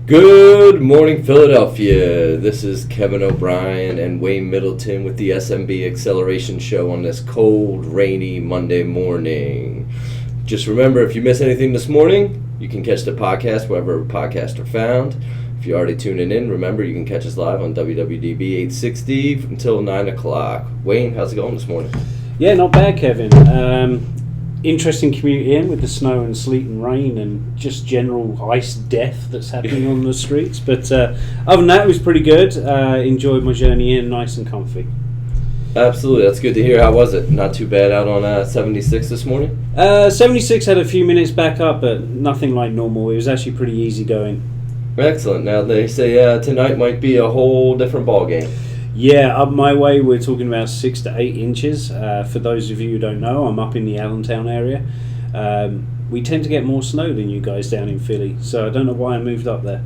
Good morning, Philadelphia. This is Kevin O'Brien and Wayne Middleton with the SMB Acceleration Show on this cold, rainy Monday morning. Just remember, if you miss anything this morning, you can catch the podcast wherever podcasts are found. If you're already tuning in, remember you can catch us live on WWDB 860 until 9 o'clock. Wayne, how's it going this morning? Yeah, not bad, Kevin. Interesting commute in with the snow and sleet and rain and just general ice death that's happening on the streets. But other than that, it was pretty good. Enjoyed my journey in, nice and comfy. Absolutely, that's good to hear. How was it? Not too bad out on 76 this morning? 76 had a few minutes back up, but nothing like normal. It was actually pretty easy going. Excellent. Now they say tonight might be a whole different ball game. Yeah, up my way, we're talking about 6 to 8 inches. For those of you who don't know, I'm up in the Allentown area. We tend to get more snow than you guys down in Philly, so I don't know why I moved up there.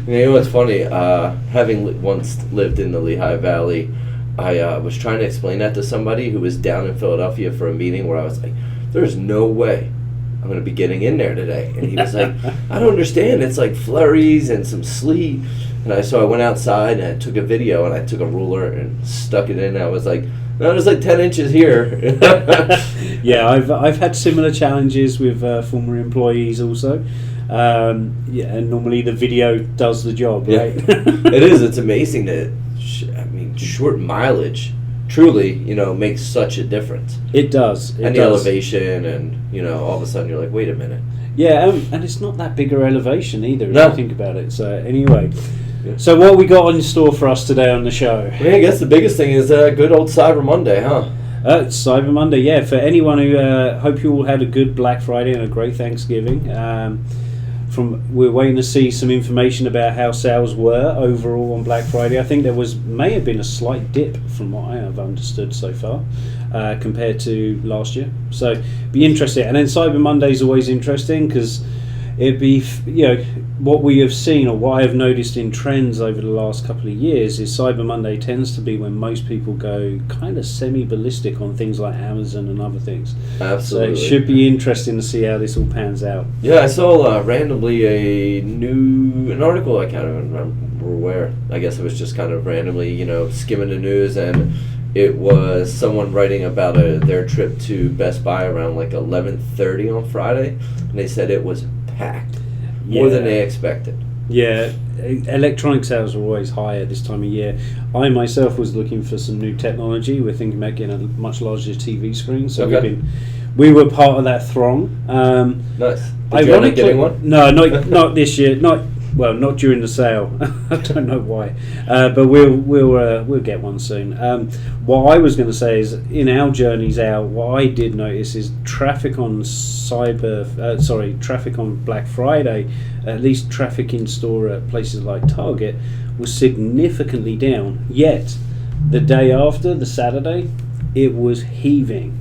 You know what's funny? Having once lived in the Lehigh Valley, I was trying to explain that to somebody who was down in Philadelphia for a meeting where I was like, there's no way I'm going to be getting in there today. And he was like, I don't understand. It's like flurries and some sleet. And so I went outside and I took a video and I took a ruler and stuck it in. And I was like, no, there's like 10 inches here. Yeah, I've had similar challenges with former employees also. And normally the video does the job, right? Yeah. It is. It's amazing that, short mileage truly, makes such a difference. It does. And the elevation and, all of a sudden you're like, wait a minute. Yeah, and it's not that bigger elevation either if you think about it. So anyway, yeah. So what we got in store for us today on the show? Well, I guess the biggest thing is good old Cyber Monday, huh? It's Cyber Monday, yeah. For anyone who hope you all had a good Black Friday and a great Thanksgiving. We're waiting to see some information about how sales were overall on Black Friday. I think there may have been a slight dip from what I have understood so far compared to last year. So be interesting. And then Cyber Monday is always interesting because it'd be, what we have seen or what I've noticed in trends over the last couple of years is Cyber Monday tends to be when most people go kind of semi-ballistic on things like Amazon and other things. Absolutely. So it should be interesting to see how this all pans out. Yeah, I saw randomly an article, I can't even remember where. I guess it was just kind of randomly, skimming the news, and it was someone writing about their trip to Best Buy around like 11:30 on Friday, and they said it was packed. More than they expected. Yeah, electronic sales are always high at this time of year. I myself was looking for some new technology. We're thinking about getting a much larger TV screen, so we were part of that throng. Nice. Did you end up getting one? No, not this year. Not during the sale. I don't know why, but we'll get one soon. What I was going to say is, in our journeys out, what I did notice is traffic on traffic on Black Friday, at least traffic in store at places like Target, was significantly down. Yet, the day after, the Saturday, it was heaving.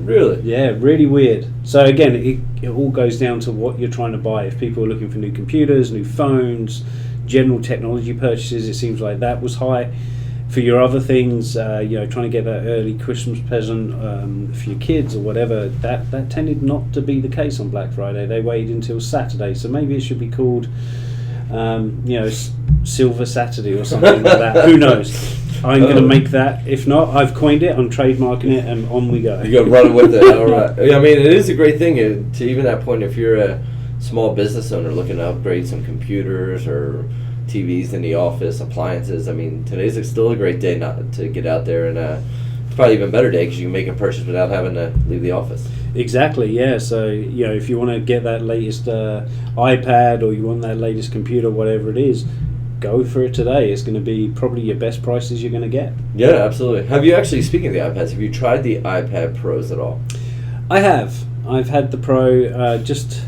Really? Yeah, really weird. So again, it all goes down to what you're trying to buy. If people are looking for new computers, new phones, general technology purchases, it seems like that was high. For your other things, trying to get that early Christmas present for your kids or whatever, that tended not to be the case on Black Friday. They waited until Saturday, so maybe it should be called, Silver Saturday or something like that. Who knows? I'm going to make that. If not, I've coined it. I'm trademarking it, and on we go. You go running with it. All right. It is a great thing to even that point. If you're a small business owner looking to upgrade some computers or TVs in the office, appliances. Today's still a great day not to get out there, and it's probably even better day because you can make a purchase without having to leave the office. Exactly. Yeah. So if you want to get that latest iPad or you want that latest computer, whatever it is, go for it today. It's going to be probably your best prices you're going to get. Yeah, absolutely. Have you actually, speaking of the iPads, have you tried the iPad Pros at all? I have. I've had the Pro, just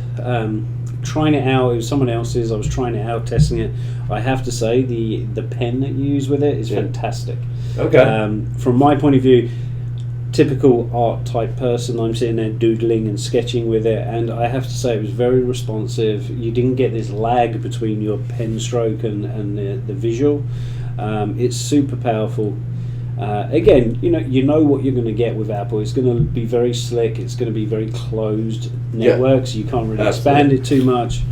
trying it out. It was someone else's. I was trying it out, testing it. I have to say, the pen that you use with it is fantastic. Okay. From my point of view, typical art type person, I'm sitting there doodling and sketching with it, and I have to say it was very responsive. You didn't get this lag between your pen stroke and the visual. It's super powerful. Again, you know what you're going to get with Apple. It's going to be very slick. It's going to be very closed network, so you can't really expand it too much.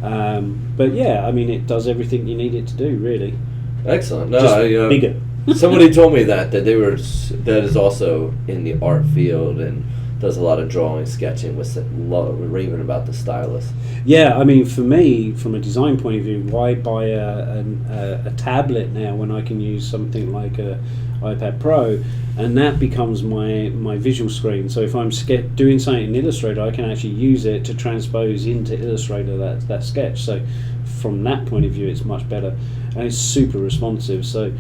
But yeah, I mean, it does everything you need it to do, really. Excellent. No, Just I, bigger. somebody told me that that is also in the art field and does a lot of drawing, sketching, was raving about the stylus. Yeah, I mean, for me, from a design point of view, why buy a tablet now when I can use something like a iPad Pro, and that becomes my visual screen. So if I'm doing something in Illustrator, I can actually use it to transpose into Illustrator that sketch. So from that point of view, it's much better, and it's super responsive. So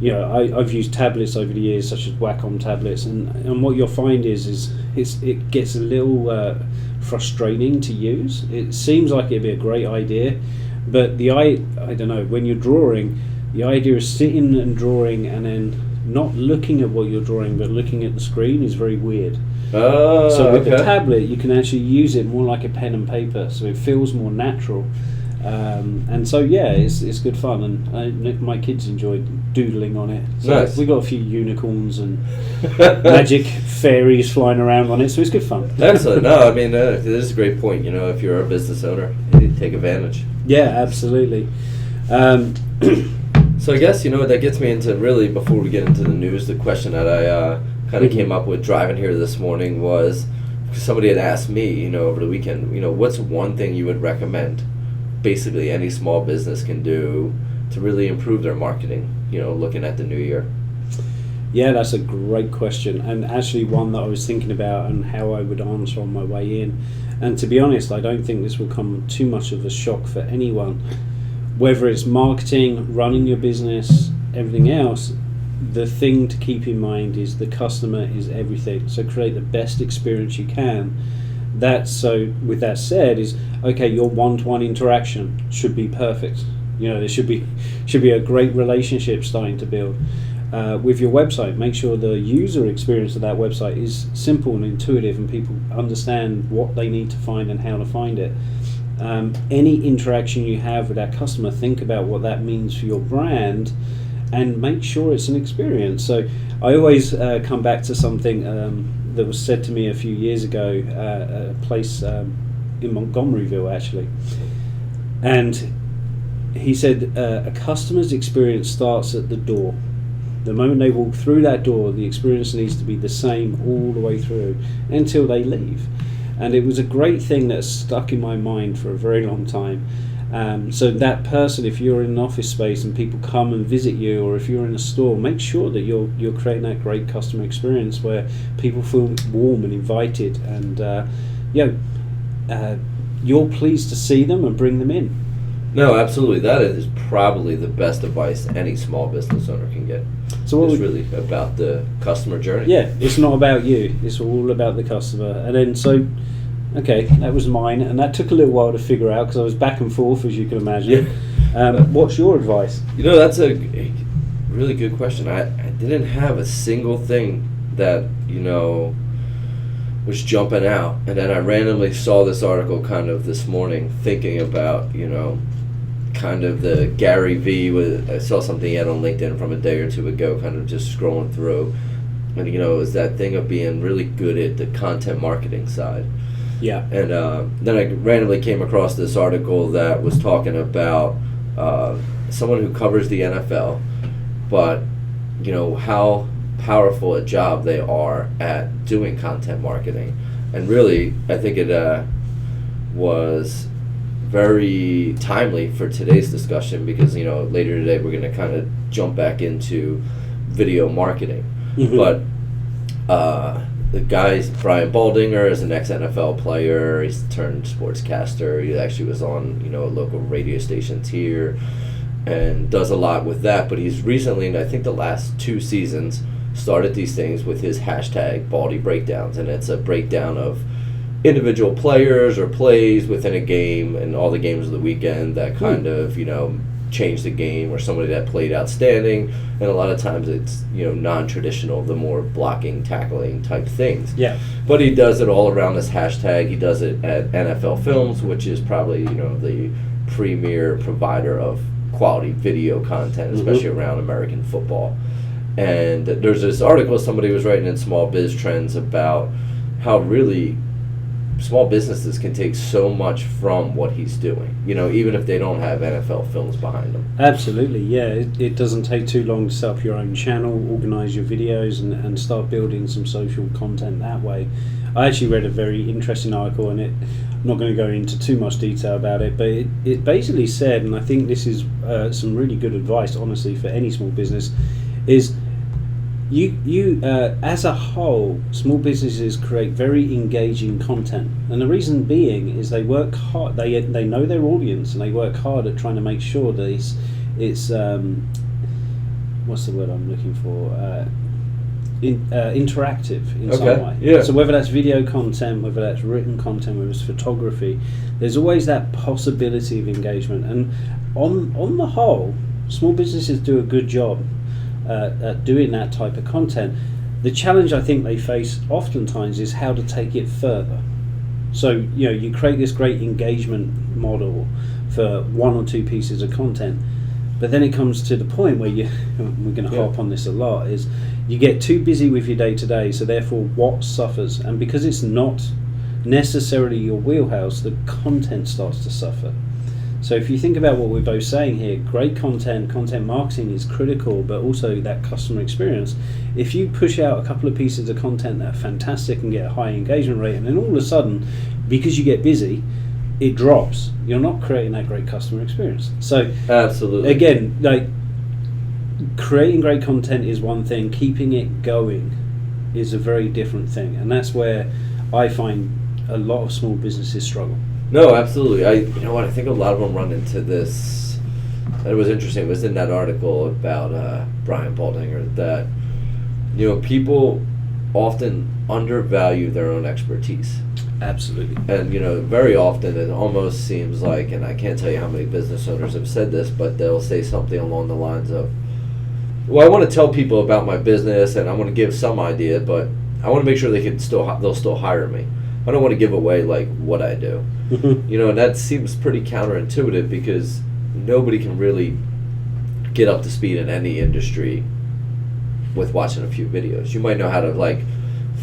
I've used tablets over the years, such as Wacom tablets, and what you'll find is it gets a little frustrating to use. It seems like it'd be a great idea, but I don't know, when you're drawing, the idea of sitting and drawing and then not looking at what you're drawing but looking at the screen is very weird. So with the tablet, you can actually use it more like a pen and paper, so it feels more natural. And so it's good fun, and my kids enjoyed doodling on it. So nice. We got a few unicorns and magic fairies flying around on it, so it's good fun. Excellent. No, I mean, this is a great point. If you're a business owner, you need to take advantage. Yeah, absolutely. So I guess that gets me into, really, before we get into the news, the question that I kind of came up with driving here this morning was, somebody had asked me, over the weekend, what's one thing you would recommend basically any small business can do to really improve their marketing, looking at the new year? Yeah, that's a great question, and actually one that I was thinking about and how I would answer on my way in. And to be honest, I don't think this will come too much of a shock for anyone. Whether it's marketing, running your business, everything else, the thing to keep in mind is the customer is everything. So create the best experience you can. With that said, is okay, your one-to-one interaction should be perfect. There should be a great relationship starting to build. With your website, make sure the user experience of that website is simple and intuitive, and people understand what they need to find and how to find it. Any interaction you have with that customer, think about what that means for your brand, and make sure it's an experience. So I always come back to something that was said to me a few years ago at a place in Montgomeryville, actually. And he said a customer's experience starts at the door. The moment they walk through that door, the experience needs to be the same all the way through until they leave. And it was a great thing that stuck in my mind for a very long time. So that person, if you're in an office space and people come and visit you, or if you're in a store, make sure that you're creating that great customer experience where people feel warm and invited, and you're pleased to see them and bring them in. No, absolutely. That is probably the best advice any small business owner can get. So it's really about the customer journey. Yeah, it's not about you. It's all about the customer. And then okay, that was mine, and that took a little while to figure out because I was back and forth, as you can imagine. Yeah. What's your advice? That's a really good question. I didn't have a single thing that was jumping out, and then I randomly saw this article kind of this morning, thinking about kind of the Gary V. I saw something he had on LinkedIn from a day or two ago, kind of just scrolling through, and it was that thing of being really good at the content marketing side. Yeah. And then I randomly came across this article that was talking about someone who covers the NFL, but how powerful a job they are at doing content marketing. And really, I think it was very timely for today's discussion because, later today we're going to kind of jump back into video marketing. Mm-hmm. But the guy, Brian Baldinger, is an ex-NFL player. He's turned sportscaster. He actually was on, a local radio station here and does a lot with that. But he's recently, in I think the last 2 seasons, started these things with his hashtag Baldy Breakdowns. And it's a breakdown of individual players or plays within a game and all the games of the weekend that kind of, changed the game, or somebody that played outstanding. And a lot of times it's, non-traditional, the more blocking, tackling type things. Yeah. But he does it all around this hashtag. He does it at NFL Films, which is probably, the premier provider of quality video content, especially around American football. And there's this article somebody was writing in Small Biz Trends about how really small businesses can take so much from what he's doing, even if they don't have NFL films behind them. Absolutely, yeah. It doesn't take too long to set up your own channel, organise your videos, and start building some social content that way. I actually read a very interesting article, and I'm not going to go into too much detail about it, but it basically said, and I think this is some really good advice, honestly, for any small business, is you as a whole, small businesses create very engaging content, and the reason being is they work hard. They know their audience, and they work hard at trying to make sure that it's what's the word I'm looking for? Interactive in some way. Yeah. So whether that's video content, whether that's written content, whether it's photography, there's always that possibility of engagement. And on the whole, small businesses do a good job at doing that type of content. The challenge I think they face oftentimes is how to take it further. So you create this great engagement model for one or two pieces of content, but then it comes to the point where we're going to harp on this a lot, is you get too busy with your day-to-day, so therefore what suffers? And because it's not necessarily your wheelhouse, the content starts to suffer. So if you think about what we're both saying here, great content marketing is critical, but also that customer experience. If you push out a couple of pieces of content that are fantastic and get a high engagement rate, and then all of a sudden, because you get busy, it drops, you're not creating that great customer experience. So absolutely, again, like, creating great content is one thing, keeping it going is a very different thing, and that's where I find a lot of small businesses struggle. No, absolutely. I think a lot of them run into this. It was interesting. It was in that article about Brian Baldinger that people often undervalue their own expertise. Absolutely. And very often it almost seems like, and I can't tell you how many business owners have said this, but they'll say something along the lines of, "Well, I want to tell people about my business, and I want to give some idea, but I want to make sure they'll still hire me. I don't want to give away like what I do." And that seems pretty counterintuitive, because nobody can really get up to speed in any industry with watching a few videos. You might know how to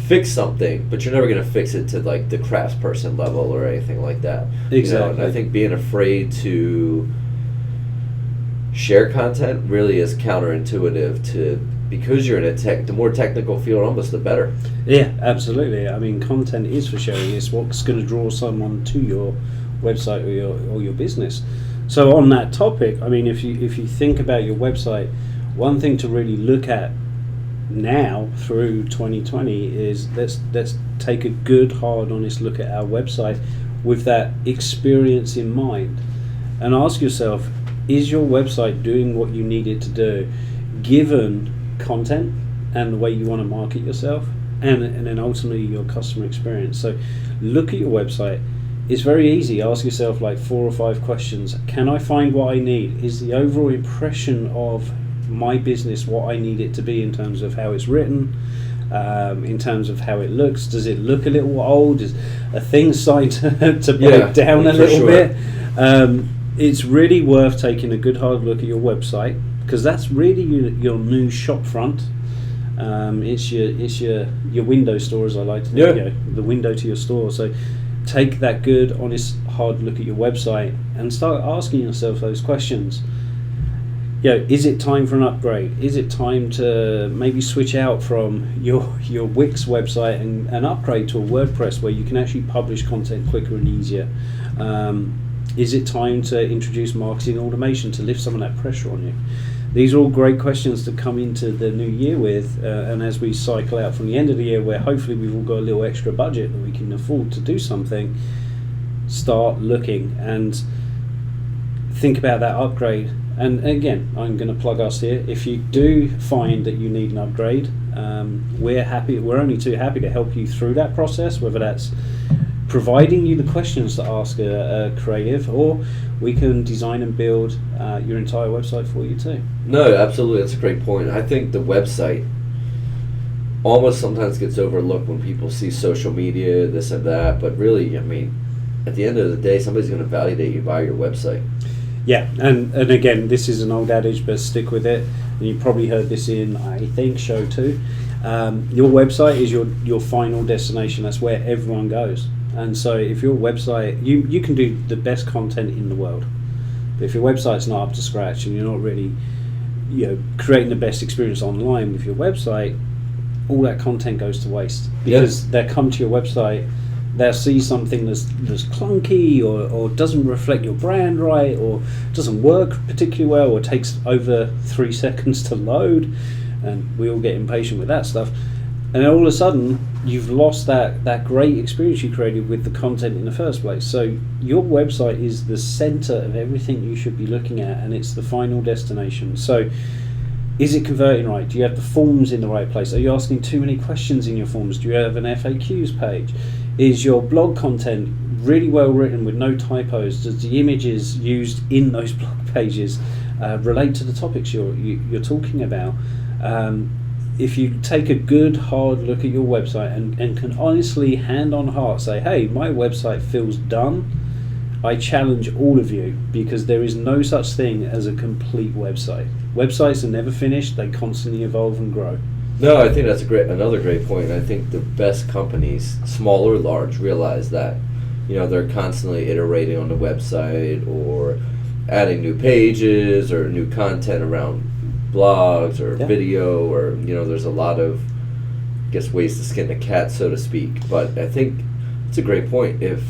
fix something, but you're never going to fix it to the craftsperson level or anything like that. Exactly. And I think being afraid to share content really is counterintuitive to, because you're in the more technical field, almost the better. Yeah, absolutely. I mean, content is for sharing. It's what's going to draw someone to your website or your business. So on that topic, I mean, if you think about your website, one thing to really look at now through 2020 is let's take a good, hard, honest look at our website with that experience in mind, and ask yourself, is your website doing what you need it to do, given content and the way you want to market yourself, and then ultimately your customer experience? So look at your website. It's very easy. Ask yourself 4 or 5 questions. Can I find what I need? Is the overall impression of my business what I need it to be in terms of how it's written, in terms of how it looks? Does it look a little old? Is a thing starting to break down a little bit? It's really worth taking a good hard look at your website, because that's really your new shop front. It's your window store, as I like to think, the window to your store. So take that good, honest, hard look at your website and start asking yourself those questions. Is it time for an upgrade? Is it time to maybe switch out from your Wix website and upgrade to a WordPress where you can actually publish content quicker and easier? Is it time to introduce marketing automation to lift some of that pressure on you? These are all great questions to come into the new year with, and as we cycle out from the end of the year, where hopefully we've all got a little extra budget that we can afford to do something, start looking and think about that upgrade. And again, I'm going to plug us here. If you do find that you need an upgrade, we're only too happy to help you through that process, whether that's providing you the questions to ask a creative, or we can design and build your entire website for you too. No, absolutely. That's a great point. I think the website almost sometimes gets overlooked when people see social media, this and that, but really, I mean, at the end of the day, somebody's going to validate you by your website. Yeah, and again, this is an old adage, but stick with it. And you probably heard this in, I think, show 2. Your website is your final destination. That's where everyone goes. And so if your website, you can do the best content in the world, but if your website's not up to scratch and you're not really creating the best experience online with your website, all that content goes to waste, because they'll come to your website, they'll see something that's clunky or doesn't reflect your brand right, or doesn't work particularly well, or takes over 3 seconds to load, and we all get impatient with that stuff. And then all of a sudden, you've lost that great experience you created with the content in the first place. So your website is the center of everything you should be looking at, and it's the final destination. So is it converting right? Do you have the forms in the right place? Are you asking too many questions in your forms? Do you have an FAQs page? Is your blog content really well written with no typos? Does the images used in those blog pages relate to the topics you're talking about? If you take a good hard look at your website and can honestly, hand on heart, say, hey, my website feels done, I challenge all of you, because there is no such thing as a complete website. Websites are never finished, they constantly evolve and grow. No, I think that's another great point. I think the best companies, small or large, realize that they're constantly iterating on the website, or adding new pages or new content around blogs or video, or there's a lot of, I guess, ways to skin the cat, so to speak. But I think it's a great point. If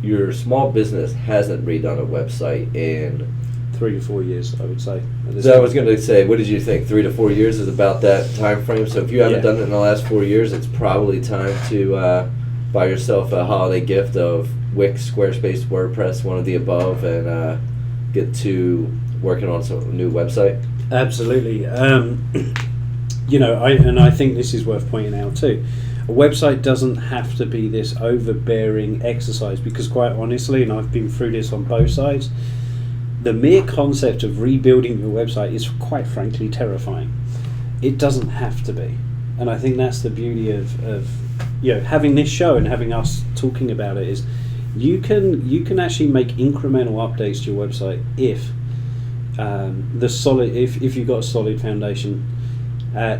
your small business hasn't redone a website in 3 to 4 years, I would say. So I was going to say, what did you think? 3 to 4 years is about that time frame. So if you haven't done it in the last 4 years, it's probably time to buy yourself a holiday gift of Wix, Squarespace, WordPress, one of the above, and get to working on some new website. Absolutely. I think this is worth pointing out too. A website doesn't have to be this overbearing exercise, because quite honestly, and I've been through this on both sides, the mere concept of rebuilding your website is quite frankly terrifying. It doesn't have to be. And I think that's the beauty of having this show and having us talking about it, is you can actually make incremental updates to your website if if you've got a solid foundation.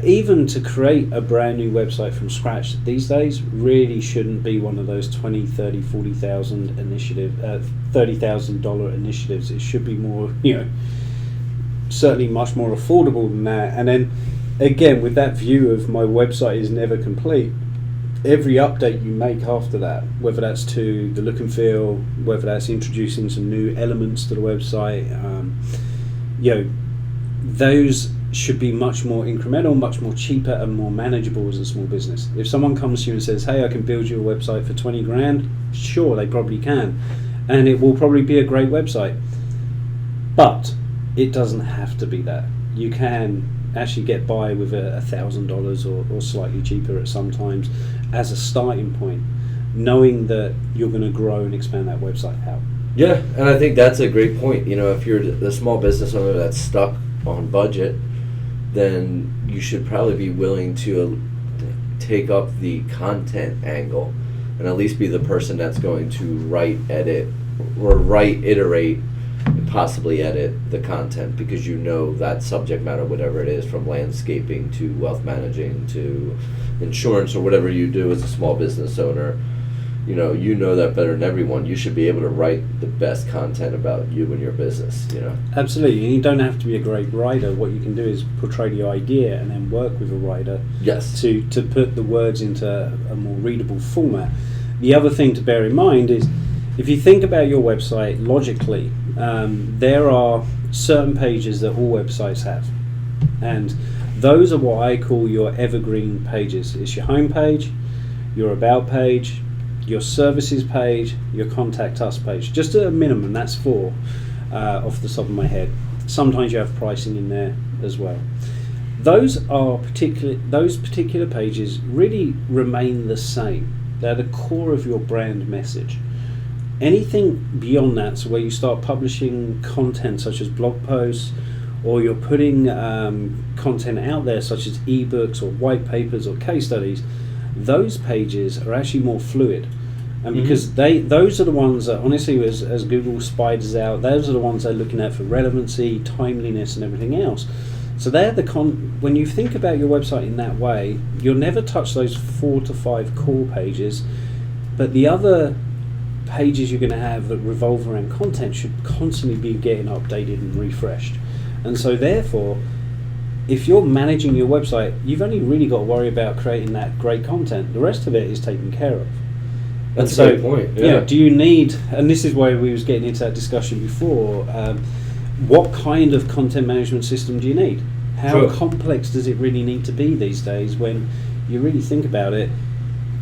Even to create a brand new website from scratch these days really shouldn't be one of those $20,000, $30,000, $30,000 initiatives. It should be more, certainly much more affordable than that. And then again, with that view of my website is never complete, every update you make after that, whether that's to the look and feel, whether that's introducing some new elements to the website, those should be much more incremental, much more cheaper, and more manageable as a small business. If someone comes to you and says, hey, I can build you a website for 20 grand, sure, they probably can, and it will probably be a great website, but it doesn't have to be that. You can actually get by with $1,000 or slightly cheaper at some times as a starting point, knowing that you're going to grow and expand that website out. Yeah, and I think that's a great point. If you're the small business owner that's stuck on budget, then you should probably be willing to take up the content angle and at least be the person that's going to write, iterate, and possibly edit the content, because that subject matter, whatever it is, from landscaping to wealth managing to insurance or whatever you do as a small business owner. You know that better than everyone. You should be able to write the best content about you and your business, Absolutely. And you don't have to be a great writer. What you can do is portray the idea and then work with a writer to put the words into a more readable format. The other thing to bear in mind is, if you think about your website logically, there are certain pages that all websites have. And those are what I call your evergreen pages. It's your home page, your about page, your services page, your contact us page. Just at a minimum, that's 4 off the top of my head. Sometimes you have pricing in there as well. Those particular pages really remain the same. They're the core of your brand message. Anything beyond that, so where you start publishing content such as blog posts, or you're putting content out there such as ebooks or white papers or case studies, those pages are actually more fluid. And because those are the ones that, honestly, as Google spiders out, those are the ones they're looking at for relevancy, timeliness, and everything else. So they're when you think about your website in that way, you'll never touch those 4 to 5 core pages But the other pages you're going to have that revolve around content should constantly be getting updated and refreshed. And so therefore, if you're managing your website, you've only really got to worry about creating that great content. The rest of it is taken care of. That's a great point. Yeah. Do you need, and this is where we was getting into that discussion before, what kind of content management system do you need? How complex does it really need to be these days when you really think about it?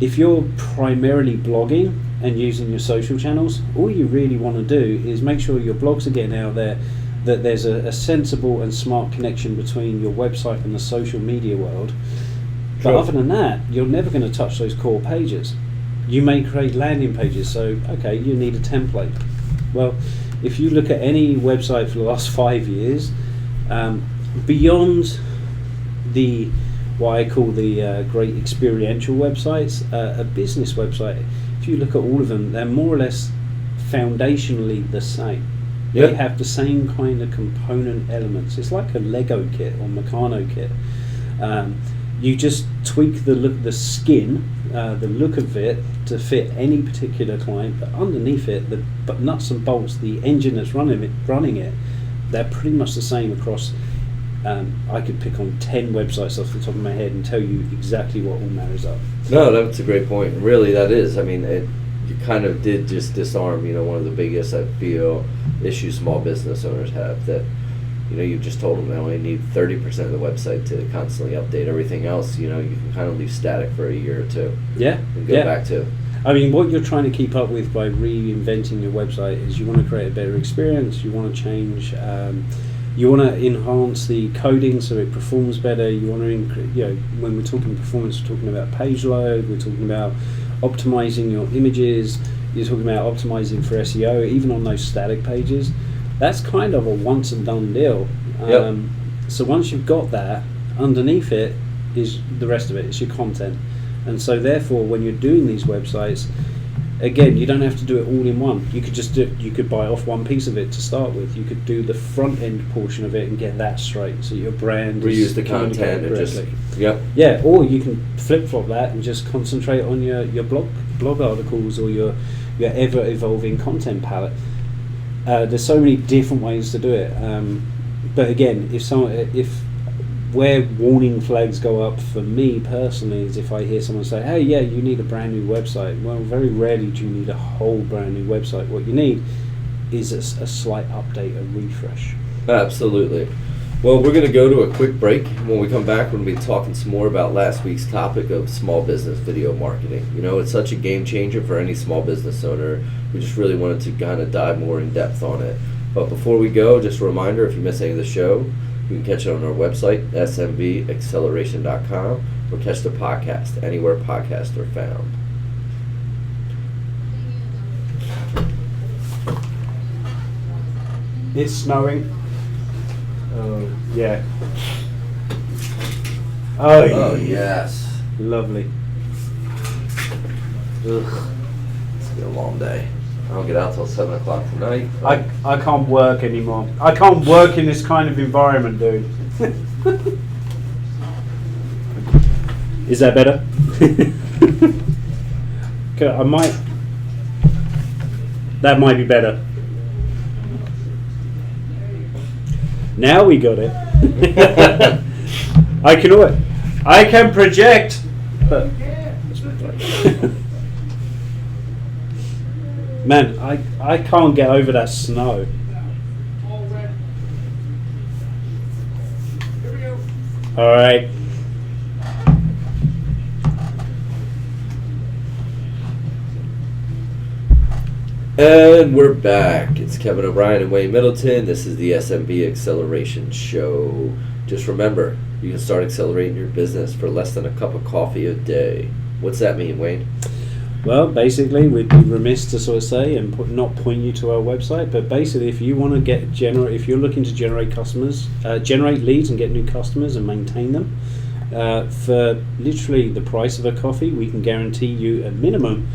If you're primarily blogging and using your social channels, all you really want to do is make sure your blogs are getting out there, that there's a sensible and smart connection between your website and the social media world. But other than that, you're never going to touch those core pages. You may create landing pages, so okay, you need a template. Well, if you look at any website for the last 5 years, beyond the what I call the great experiential websites, a business website, if you look at all of them, they're more or less foundationally the same. They have the same kind of component elements. It's like a Lego kit or Meccano kit. You just tweak the look, the skin, the look of it to fit any particular client, but underneath it, the nuts and bolts, the engine that's running it, they're pretty much the same across. I could pick on 10 websites off the top of my head and tell you exactly what all marries up. No, that's a great point. Really, that is. I mean, you kind of did just disarm, one of the biggest, I feel, issues small business owners have, that, you just told them they only need 30% of the website to constantly update. Everything else, you can kind of leave static for a year or two. Yeah. And go back to. I mean, what you're trying to keep up with by reinventing your website is you want to create a better experience, you want to change, you want to enhance the coding so it performs better, you want to, when we're talking performance, we're talking about page load, we're talking about optimizing your images, you're talking about optimizing for SEO, even on those static pages. That's kind of a once and done deal. So once you've got that, underneath it is the rest of it, it's your content. And so therefore, when you're doing these websites, again, you don't have to do it all in one. You could you could buy off one piece of it to start with. You could do the front end portion of it and get that straight, so your brand reuse the content and just or you can flip flop that and just concentrate on your blog articles or your ever evolving content palette. There's so many different ways to do it, but again, if where warning flags go up for me personally is if I hear someone say, hey, yeah, you need a brand new website. Well, very rarely do you need a whole brand new website. What you need is a slight update, a refresh. Absolutely. Well, we're going to go to a quick break. When we come back, we're going to be talking some more about last week's topic of small business video marketing. It's such a game changer for any small business owner. We just really wanted to kind of dive more in depth on it. But before we go, just a reminder, if you miss any of the show, you can catch it on our website, smbacceleration.com, or catch the podcast anywhere podcasts are found. It's snowing. Oh, yeah. Oh, yes. Lovely. Ugh. It's been a long day. I don't get out till 7 o'clock tonight. I can't work anymore. I can't work in this kind of environment, dude. Is that better? That might be better. Now we got it. I can project. But man, I can't get over that snow. All right. And we're back. It's Kevin O'Brien and Wayne Middleton. This is the SMB Acceleration Show. Just remember, you can start accelerating your business for less than a cup of coffee a day. What's that mean, Wayne? Well, basically, we'd be remiss to sort of say and not point you to our website. But basically, if you want to if you're looking to generate customers, generate leads and get new customers and maintain them, for literally the price of a coffee, we can guarantee you a minimum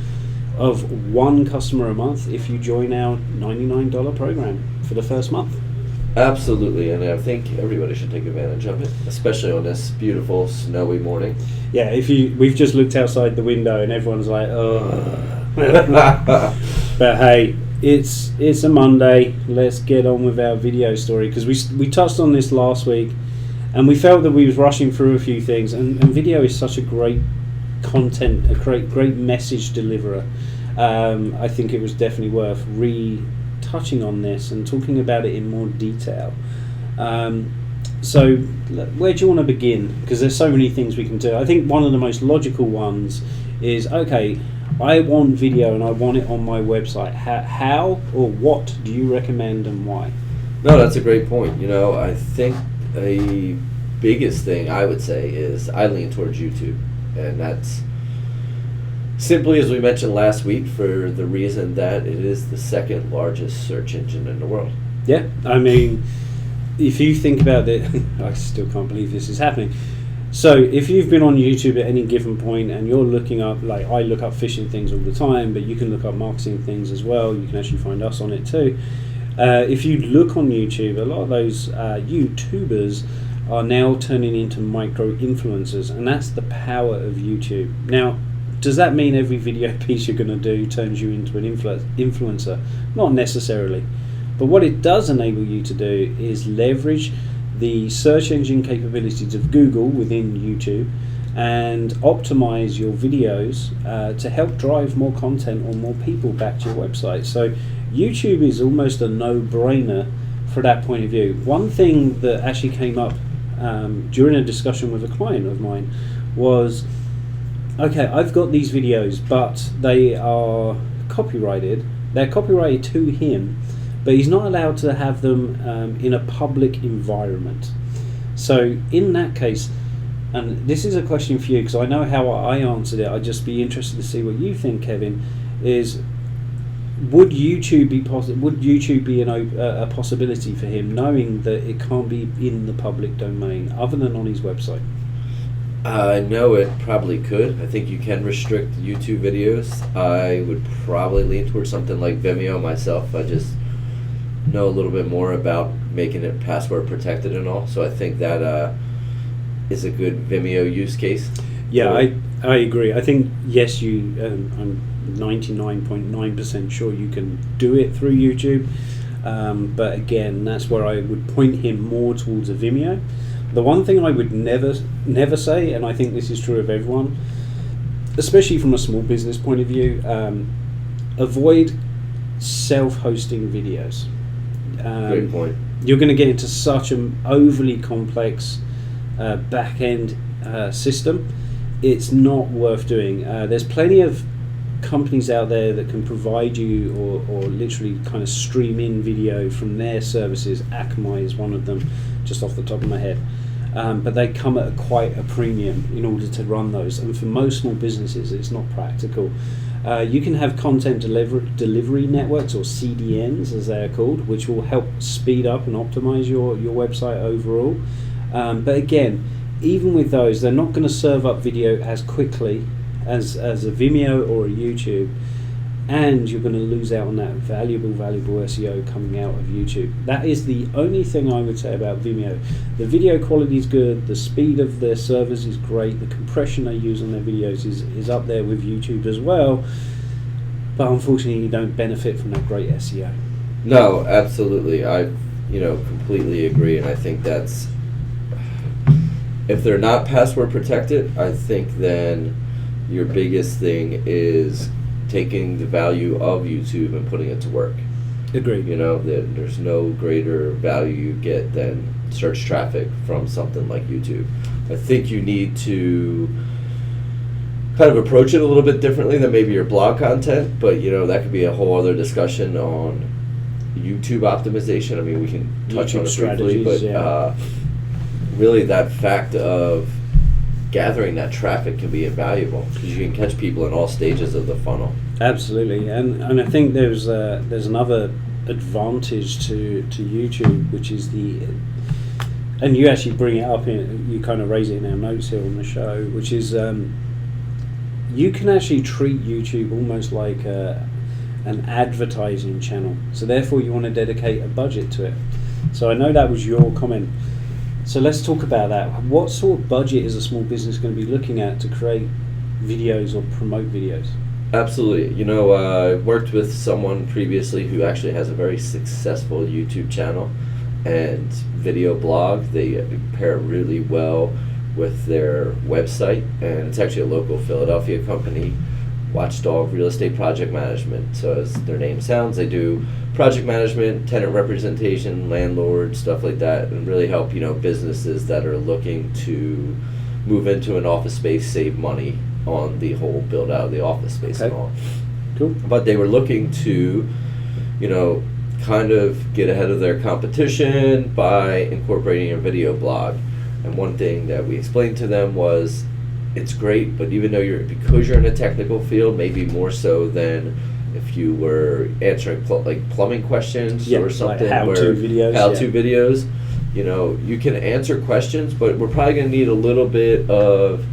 of one customer a month if you join our $99 program for the first month. Absolutely, and I think everybody should take advantage of it, especially on this beautiful snowy morning. Yeah, we've just looked outside the window and everyone's like, oh. But hey, it's a Monday. Let's get on with our video story, because we touched on this last week, and we felt that we was rushing through a few things. And video is such a great content, a great message deliverer. I think it was definitely worth touching on this and talking about it in more detail. So where do you want to begin? Because there's so many things we can do. I think one of the most logical ones is, okay, I want video and I want it on my website. How or what do you recommend and why? No, that's a great point. I think the biggest thing I would say is I lean towards YouTube. And that's simply, as we mentioned last week, for the reason that it is the second largest search engine in the world. Yeah, I mean, if you think about it, I still can't believe this is happening. So if you've been on YouTube at any given point and you're looking up, like I look up fishing things all the time, but you can look up marketing things as well. You can actually find us on it too. If you look on YouTube, a lot of those YouTubers are now turning into micro-influencers, and that's the power of YouTube. Now, does that mean every video piece you're going to do turns you into an influencer? Not necessarily. But what it does enable you to do is leverage the search engine capabilities of Google within YouTube and optimize your videos to help drive more content or more people back to your website. So YouTube is almost a no-brainer for that point of view. One thing that actually came up during a discussion with a client of mine was, okay, I've got these videos, but they are copyrighted. They're copyrighted to him, but he's not allowed to have them in a public environment. So in that case, and this is a question for you, because I know how I answered it, I'd just be interested to see what you think, Kevin, is would YouTube be a possibility for him, knowing that it can't be in the public domain other than on his website? No, it probably could. I think you can restrict YouTube videos. I would probably lean towards something like Vimeo myself. I just know a little bit more about making it password protected and all, so I think that is a good Vimeo use case. Yeah, I agree. I think, yes, I'm 99.9% sure you can do it through YouTube, but again, that's where I would point him more towards a Vimeo. The one thing I would never say, and I think this is true of everyone, especially from a small business point of view, avoid self-hosting videos. Great point. You're going to get into such an overly complex back-end system. It's not worth doing. There's plenty of companies out there that can provide you or literally kind of stream in video from their services. Akamai is one of them, just off the top of my head. But they come at quite a premium in order to run those. And for most small businesses, it's not practical. You can have content delivery networks, or CDNs as they are called, which will help speed up and optimize your website overall. But again, even with those, they're not going to serve up video as quickly as a Vimeo or a YouTube, and you're going to lose out on that valuable SEO coming out of YouTube. That is the only thing I would say about Vimeo. The video quality is good, the speed of their servers is great, the compression they use on their videos is up there with YouTube as well, but unfortunately you don't benefit from that great SEO. No, absolutely. I completely agree, and I think that's, if they're not password protected, I think then your biggest thing is taking the value of YouTube and putting it to work. Agreed. There's no greater value you get than search traffic from something like YouTube. I think you need to kind of approach it a little bit differently than maybe your blog content, but that could be a whole other discussion on YouTube optimization. I mean, we can touch on it briefly, but really that fact of gathering that traffic can be invaluable, because you can catch people in all stages of the funnel. Absolutely, and I think there's another advantage to YouTube, which is and you actually bring it up you kind of raise it in our notes here on the show, which is you can actually treat YouTube almost like an advertising channel. So therefore, you want to dedicate a budget to it. So I know that was your comment. So let's talk about that. What sort of budget is a small business going to be looking at to create videos or promote videos? Absolutely. You know, I worked with someone previously who actually has a very successful YouTube channel and video blog. They pair really well with their website, and it's actually a local Philadelphia company, Watchdog Real Estate Project Management. So as their name sounds, they do project management, tenant representation, landlord, stuff like that, and really help, you know, businesses that are looking to move into an office space, save money on the whole build out of the office space and Okay. all. Cool. But they were looking to, you know, kind of get ahead of their competition by incorporating a video blog. And one thing that we explained to them was, it's great, but even though because you're in a technical field, maybe more so than if you were answering like plumbing questions Yeah, or like something, how-to videos, how-to yeah. videos, you know, you can answer questions, but we're probably going to need a little bit of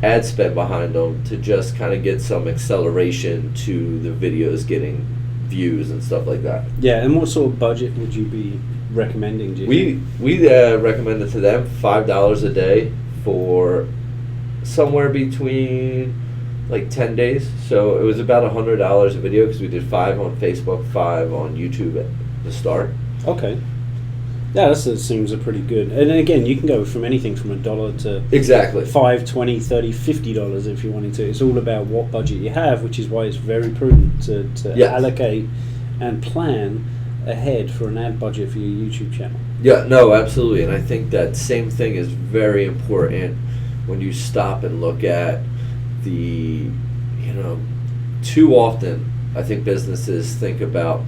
ad spend behind them to just kind of get some acceleration to the videos getting views and stuff like that. Yeah, and what sort of budget would you be recommending? Do you think? We recommended to them $5 a day for somewhere between like 10 days. So it was about $100 a video because we did 5 on Facebook, 5 on YouTube at the start. Okay. Yeah, that seems a pretty good. And then again, you can go from anything from $1 to Exactly. $5, $20, $30, $50 if you wanted to. It's all about what budget you have, which is why it's very prudent to Yes. allocate and plan ahead for an ad budget for your YouTube channel. Yeah, no, absolutely. And I think that same thing is very important when you stop and look at the, you know, too often I think businesses think about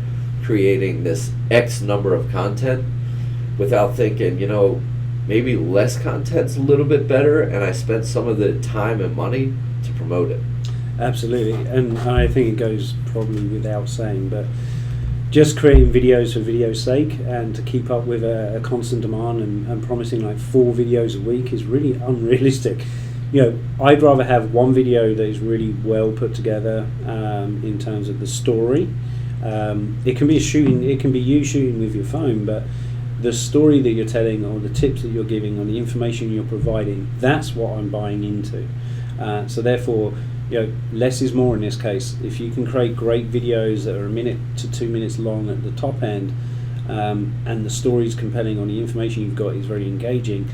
creating this X number of content without thinking, you know, maybe less content's a little bit better, and I spent some of the time and money to promote it. Absolutely, and I think it goes probably without saying, but just creating videos for video's sake and to keep up with a constant demand and promising like 4 videos a week is really unrealistic. You know, I'd rather have one video that is really well put together in terms of the story. It can be you shooting with your phone, but the story that you're telling or the tips that you're giving or the information you're providing, that's what I'm buying into. So therefore, you know, less is more in this case. If you can create great videos that are 1 minute to 2 minutes long at the top end, and the story's compelling or the information you've got is very engaging,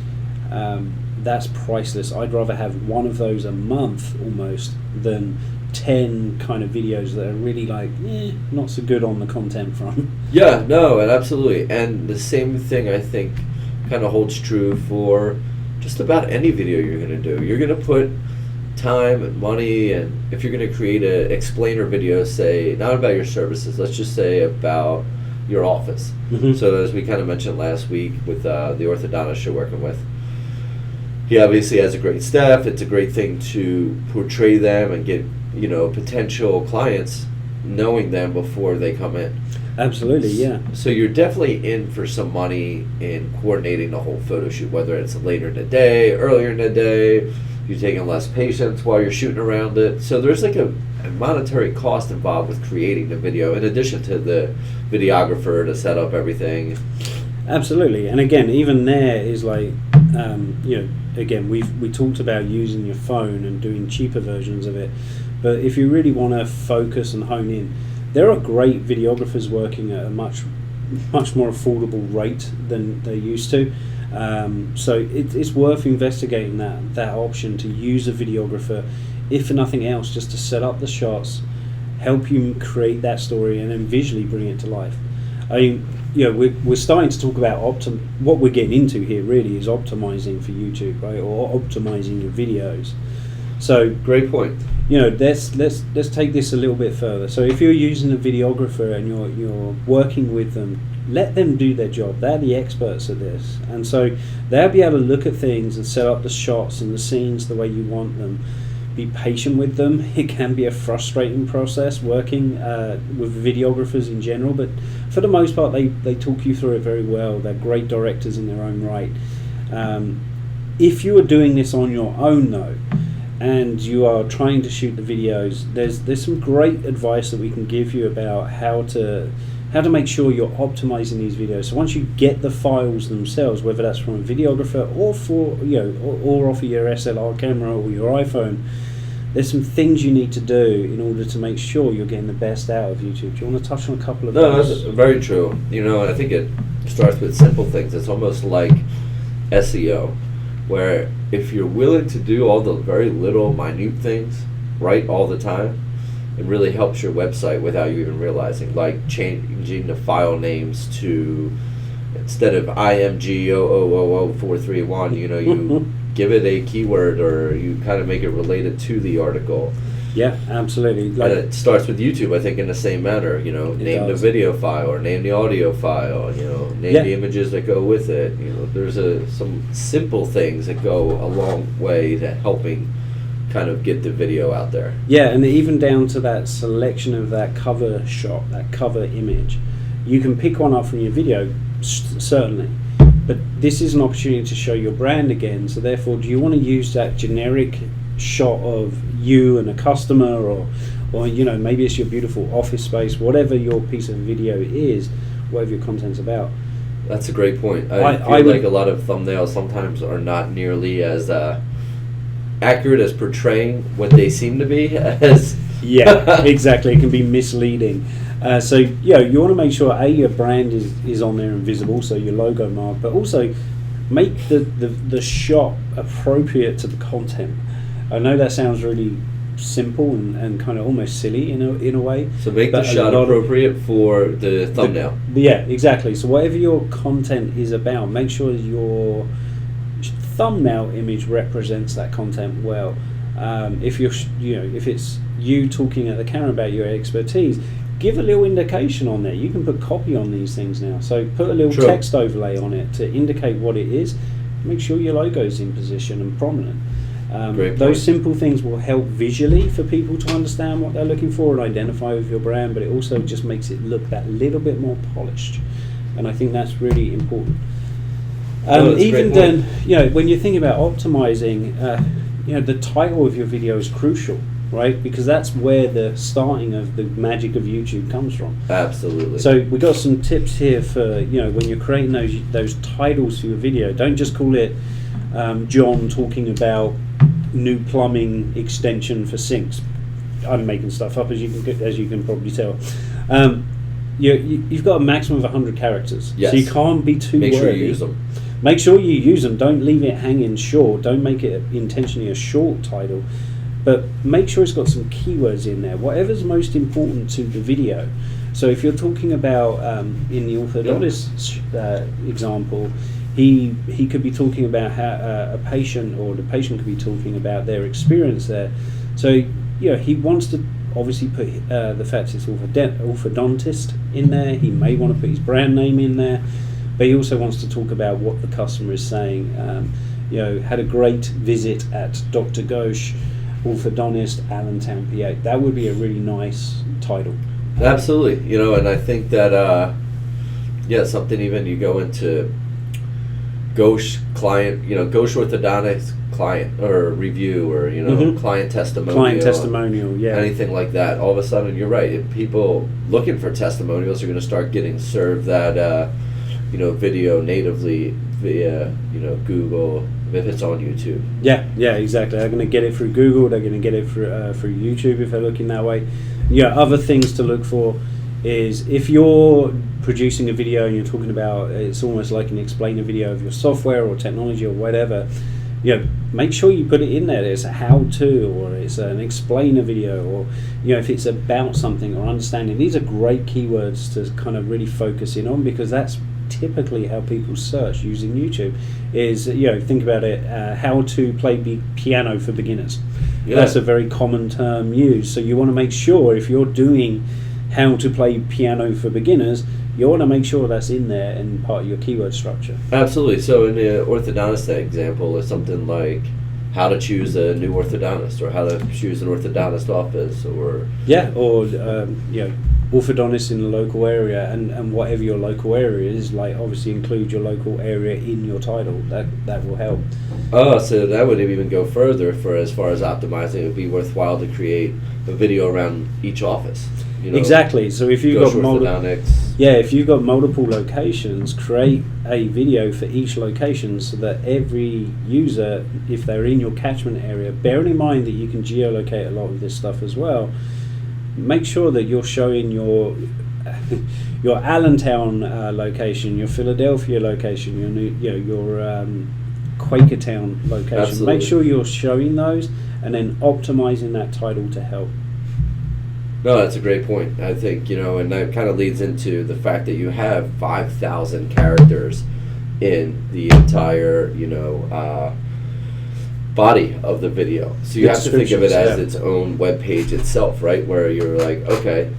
that's priceless. I'd rather have one of those a month almost than 10 kind of videos that are really like, not so good on the content front. Yeah, no, and absolutely. And the same thing I think kind of holds true for just about any video you're going to do. You're going to put time and money, and if you're going to create a explainer video, say, not about your services, let's just say about your office. Mhm. So as we kind of mentioned last week with the orthodontist you're working with, he obviously has a great staff. It's a great thing to portray them and get, you know, potential clients knowing them before they come in. Absolutely, yeah. So you're definitely in for some money in coordinating the whole photo shoot, whether it's later in the day, earlier in the day, you're taking less patience while you're shooting around it. So there's like a monetary cost involved with creating the video, in addition to the videographer to set up everything. Absolutely, and again, even there is like, you know, again, we talked about using your phone and doing cheaper versions of it, but if you really want to focus and hone in, there are great videographers working at a much more affordable rate than they used to. So it's worth investigating that option to use a videographer, if for nothing else, just to set up the shots, help you create that story, and then visually bring it to life. I mean, you know, we're starting to talk about what we're getting into here really is optimizing for YouTube, right, or optimizing your videos. So Great point. you know, let's take this a little bit further. So if you're using a videographer and you're working with them, let them do their job. They're the experts at this, and so they'll be able to look at things and set up the shots and the scenes the way you want them. Be patient with them. It can be a frustrating process working with videographers in general, but for the most part, they talk you through it very well. They're great directors in their own right. If you are doing this on your own though, and you are trying to shoot the videos, there's some great advice that we can give you about how to make sure you're optimizing these videos. So once you get the files themselves, whether that's from a videographer or or off of your SLR camera or your iPhone, there's some things you need to do in order to make sure you're getting the best out of YouTube. Do you want to touch on a couple of No, those? that's very true. You know, and I think it starts with simple things. It's almost like SEO, where if you're willing to do all the very little minute things right all the time, it really helps your website without you even realizing. Like changing the file names to, instead of IMG0000431, you know, you give it a keyword or you kind of make it related to the article. Yeah, absolutely. And it starts with YouTube, I think, in the same manner. You know, name the video file or name the audio file. You know, name the images that go with it. You know, there's some simple things that go a long way to helping kind of get the video out there. Yeah, and even down to that selection of that cover shot, that cover image. You can pick one up from your video, certainly, but this is an opportunity to show your brand again. So therefore, do you want to use that generic shot of you and a customer, or you know, maybe it's your beautiful office space, whatever your piece of video is, whatever your content's about? That's a great point. I feel like a lot of thumbnails sometimes are not nearly as accurate as portraying what they seem to be as. Yeah, exactly. It can be misleading. So you know, you want to make sure your brand is on there and visible, so your logo mark, but also make the shot appropriate to the content. I know that sounds really simple and kind of almost silly in a way. So make the shot appropriate for the thumbnail. Yeah, exactly. So whatever your content is about, make sure your thumbnail image represents that content well. If if it's you talking at the camera about your expertise, give a little indication on there. You can put copy on these things now. So put a little text overlay on it to indicate what it is. Make sure your logo's in position and prominent. Those simple things will help visually for people to understand what they're looking for and identify with your brand, but it also just makes it look that little bit more polished. And I think that's really important. Even then, you know, when you're thinking about optimizing, you know, the title of your video is crucial, right? Because that's where the starting of the magic of YouTube comes from. Absolutely. So we got some tips here for, you know, when you're creating those titles for your video. Don't just call it John talking about new plumbing extension for sinks. I'm making stuff up, as you can probably tell. You've got a maximum of 100 characters, yes. So you can't be too wordy. Make sure you use them. Make sure you use them. Don't leave it hanging short. Don't make it intentionally a short title, but make sure it's got some keywords in there. Whatever's most important to the video. So if you're talking about in the orthodontist example, he could be talking about how a patient, or the patient could be talking about their experience there. So you know, he wants to obviously put the fact it's orthodontist in there. He may want to put his brand name in there, but he also wants to talk about what the customer is saying. You know, had a great visit at Dr. Ghosh, orthodontist, Allentown, PA. That would be a really nice title. Absolutely. You know, and I think that something, even you go into Ghosh client, you know, Ghosh orthodontist client or review, or you know, client testimonial, yeah, anything like that. All of a sudden, you're right. If people looking for testimonials are going to start getting served that you know, video natively via, you know, Google, if it's on YouTube. Yeah, exactly. They're going to get it through Google. They're going to get it through YouTube if they're looking that way. Yeah, other things to look for is if you're producing a video and you're talking about, it's almost like an explainer video of your software or technology or whatever, you know, make sure you put it in there. It's a how-to, or it's an explainer video, or you know, if it's about something or understanding. These are great keywords to kind of really focus in on, because that's typically how people search using YouTube. Is, you know, think about it, how to play piano for beginners. Yeah. That's a very common term used. So you want to make sure, if you're doing how to play piano for beginners, you want to make sure that's in there and part of your keyword structure. Absolutely. So in the orthodontist example, it's something like how to choose a new orthodontist, or how to choose an orthodontist office, or you know, orthodontists in the local area, and whatever your local area is, like obviously include your local area in your title. That will help. Oh, so that would even go further for as far as optimizing. It would be worthwhile to create a video around each office. You know, Exactly. So if you've got orthodontics. if you've got multiple locations, create a video for each location so that every user, if they're in your catchment area, bearing in mind that you can geolocate a lot of this stuff as well, make sure that you're showing your your Allentown location, your Philadelphia location, your Quakertown location. Absolutely. Make sure you're showing those and then optimizing that title to help. No, that's a great point. I think, and that kind of leads into the fact that you have 5,000 characters in the entire, body of the video. So you have to think of it as its own web page itself, right? Where you're like, okay,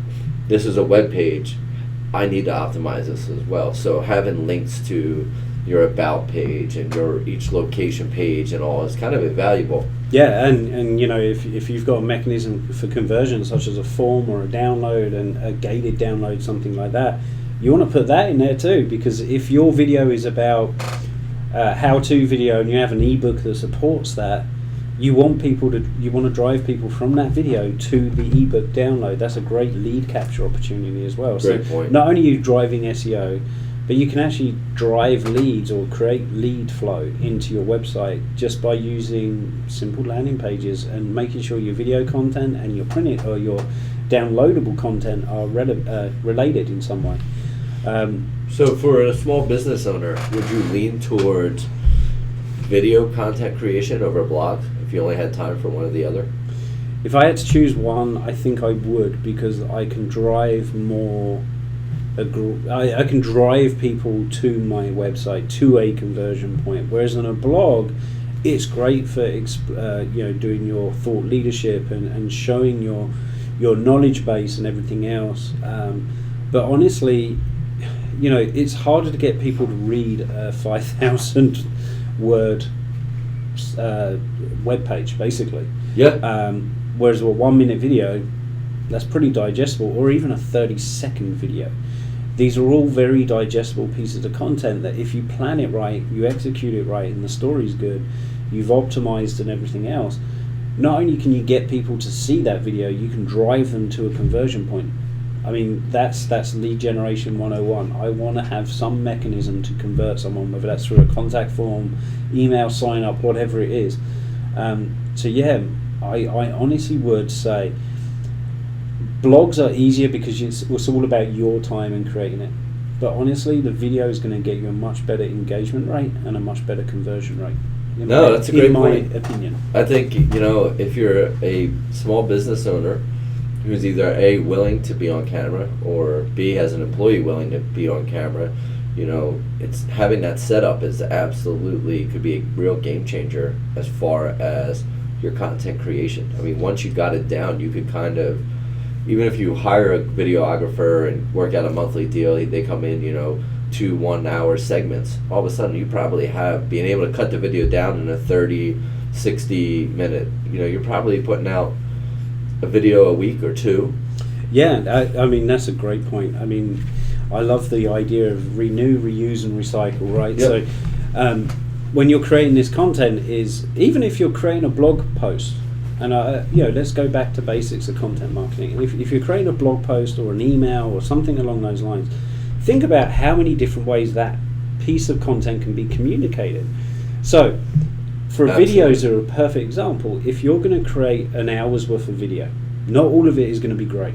this is a web page. I need to optimize this as well. So having links to your about page and your each location page and all is kind of invaluable. Yeah, and if you've got a mechanism for conversion such as a form or a download and a gated download, something like that, you want to put that in there too, because if your video is about how-to video and you have an ebook that supports that, you want to drive people from that video to the ebook download. That's a great lead capture opportunity as well. Great point. Not only are you driving SEO, but you can actually drive leads or create lead flow into your website just by using simple landing pages and making sure your video content and your printed or your downloadable content are related in some way. So for a small business owner, would you lean towards video content creation over blog if you only had time for one or the other? If I had to choose one, I think I would, because I can drive more. I can drive people to my website, to a conversion point. Whereas on a blog, it's great for doing your thought leadership and showing your knowledge base and everything else. But honestly, it's harder to get people to read a 5,000 word web page, basically. Yeah. Whereas a 1 minute video, that's pretty digestible, or even a 30-second video. These are all very digestible pieces of content that if you plan it right, you execute it right, and the story's good, you've optimized and everything else, not only can you get people to see that video, you can drive them to a conversion point. I mean, that's lead generation 101. I want to have some mechanism to convert someone, whether that's through a contact form, email sign up, whatever it is. So yeah, I honestly would say blogs are easier because it's all about your time and creating it. But honestly, the video is going to get you a much better engagement rate and a much better conversion rate. That's a great point. In my opinion. I think, if you're a small business owner who's either A, willing to be on camera, or B, has an employee willing to be on camera, it's having that setup is absolutely could be a real game changer as far as your content creation. I mean, once you got it down, you could kind of, even if you hire a videographer and work out a monthly deal, they come in, 2 1-hour segments. All of a sudden, you probably have being able to cut the video down in a 30, 60 minute. You're probably putting out a video a week or two. Yeah, I mean, that's a great point. I mean, I love the idea of renew, reuse, and recycle, right? Yep. So when you're creating this content, even if you're creating a blog post, and let's go back to basics of content marketing. If you're creating a blog post or an email or something along those lines, think about how many different ways that piece of content can be communicated. So for videos are a perfect example. If you're going to create an hour's worth of video, not all of it is going to be great.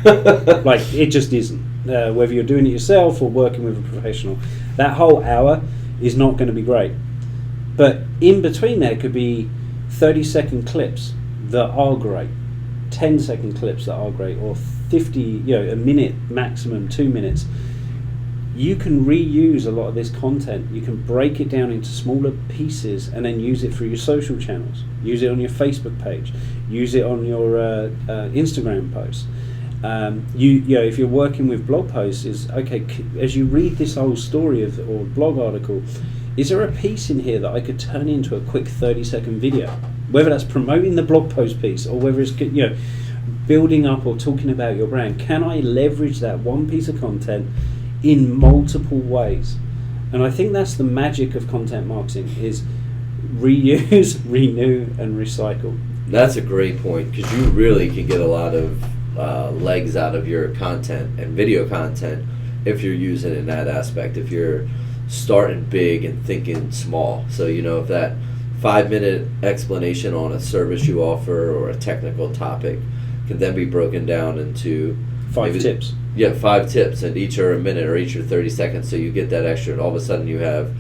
Like, it just isn't. Whether you're doing it yourself or working with a professional, that whole hour is not going to be great. But in between there could be 30-second clips that are great, 10-second clips that are great, or 50, a minute maximum, 2 minutes. You can reuse a lot of this content. You can break it down into smaller pieces and then use it through your social channels. Use it on your Facebook page. Use it on your Instagram posts. If you're working with blog posts, as you read this whole story or blog article, is there a piece in here that I could turn into a quick 30-second video? Whether that's promoting the blog post piece or whether it's building up or talking about your brand, can I leverage that one piece of content in multiple ways? And I think that's the magic of content marketing, is reuse, renew, and recycle. That's a great point, because you really can get a lot of legs out of your content and video content if you're using it in that aspect, if you're starting big and thinking small. So, if that 5-minute explanation on a service you offer or a technical topic can then be broken down into 5 tips. Yeah, 5 tips, and each are a minute or each are 30 seconds, so you get that extra, and all of a sudden you have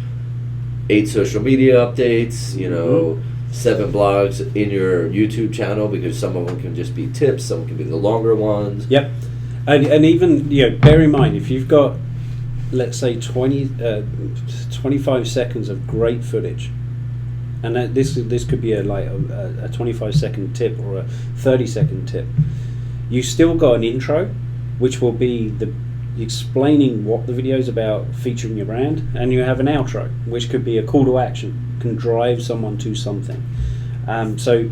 8 social media updates, 7 blogs in your YouTube channel, because some of them can just be tips, some can be the longer ones. Yep. And even, bear in mind, if you've got, let's say, 25 seconds of great footage, and this could be a 25-second tip or a 30-second tip, you still got an intro, which will be the explaining what the video is about, featuring your brand, and you have an outro, which could be a call to action, can drive someone to something. So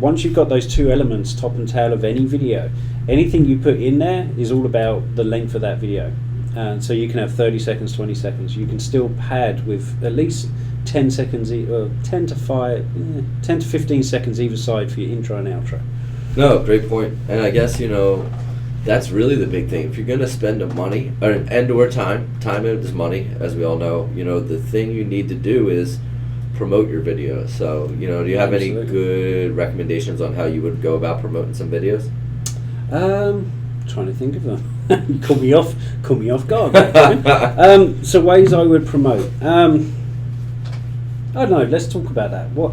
once you've got those 2 elements, top and tail of any video, anything you put in there is all about the length of that video. And so you can have 30 seconds, 20 seconds. You can still pad with at least 10 seconds, 10 to 15 seconds either side for your intro and outro. No, great point. And I guess, that's really the big thing. If you're going to spend the money or time is money, as we all know, the thing you need to do is promote your videos. So, do you have any good recommendations on how you would go about promoting some videos? Trying to think of them. Call me off guard. So ways I would promote. I don't know, let's talk about that. What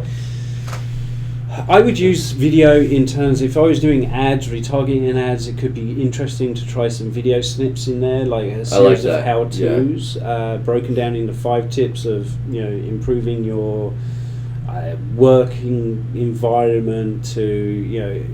I would use video in terms, if I was doing ads, retargeting ads, it could be interesting to try some video snips in there, like a series of how-tos, broken down into 5 tips of improving your working environment, to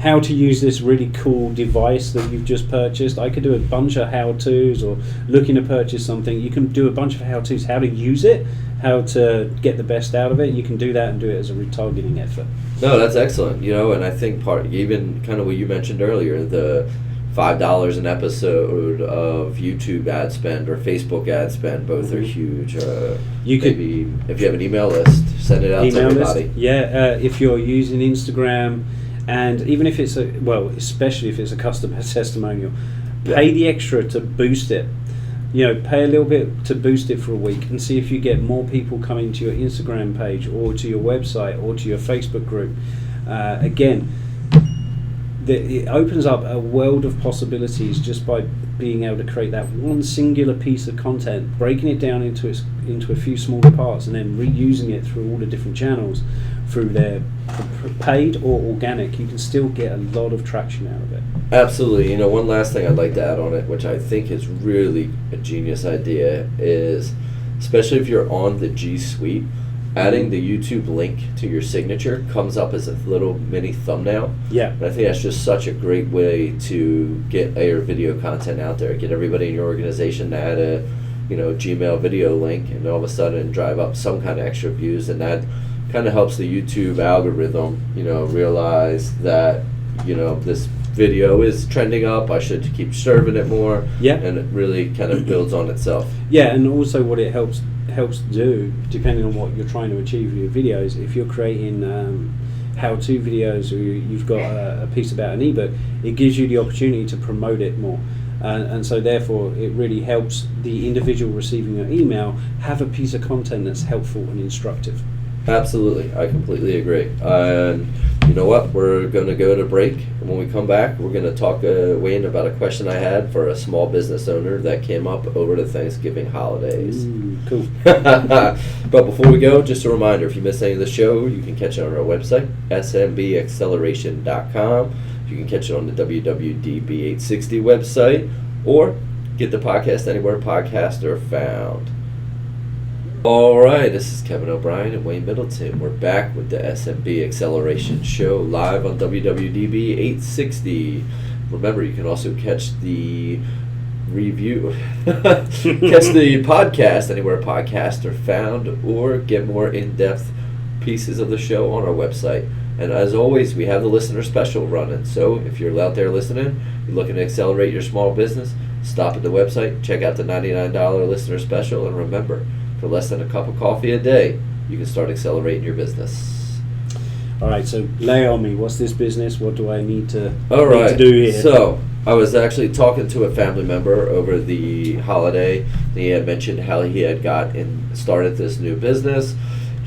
how to use this really cool device that you've just purchased. I could do a bunch of how-tos, or looking to purchase something. You can do a bunch of how-tos, how to use it, how to get the best out of it. You can do that and do it as a retargeting effort. No, that's excellent. And I think even kind of what you mentioned earlier, the $5 an episode of YouTube ad spend or Facebook ad spend, both are huge. You could, maybe if you have an email list, send it out to everybody. List. Yeah, if you're using Instagram, and even if it's especially if it's a customer testimonial, pay the extra to boost it. Pay a little bit to boost it for a week and see if you get more people coming to your Instagram page or to your website or to your Facebook group. Again, it opens up a world of possibilities just by being able to create that one singular piece of content, breaking it down into a few smaller parts, and then reusing it through all the different channels, through their paid or organic. You can still get a lot of traction out of it. Absolutely. One last thing I'd like to add on it, which I think is really a genius idea, is especially if you're on the G Suite, adding the YouTube link to your signature comes up as a little mini thumbnail. Yeah. And I think that's just such a great way to get your video content out there. Get everybody in your organization to add a Gmail video link, and all of a sudden drive up some kind of extra views, and that kind of helps the YouTube algorithm, realize that, this video is trending up, I should keep serving it more. Yeah. And it really kind of builds on itself. Yeah, and also what it helps do, depending on what you're trying to achieve with your videos, if you're creating how-to videos, or you've got a piece about an ebook, it gives you the opportunity to promote it more. And so therefore it really helps the individual receiving your email have a piece of content that's helpful and instructive. Absolutely, I completely agree. And you know what? We're going to go to break, and when we come back, we're going to talk, Wayne, about a question I had for a small business owner that came up over the Thanksgiving holidays. Cool. But before we go, just a reminder, if you missed any of the show, you can catch it on our website, smbAcceleration.com. You can catch it on the WWDB860 website, or get the podcast anywhere podcasts are found. All right, this is Kevin O'Brien and Wayne Middleton. We're back with the SMB Acceleration Show live on WWDB 860. Remember, you can also catch the podcast anywhere podcasts are found, or get more in-depth pieces of the show on our website, And as always, we have the listener special running. So if you're out there listening, you're looking to accelerate your small business, stop at the website, check out the $99 listener special, and remember, for less than a cup of coffee a day, you can start accelerating your business. All right, so lay on me. What's this business? What do I need to do here? So I was actually talking to a family member over the holiday. He had mentioned how he had started this new business.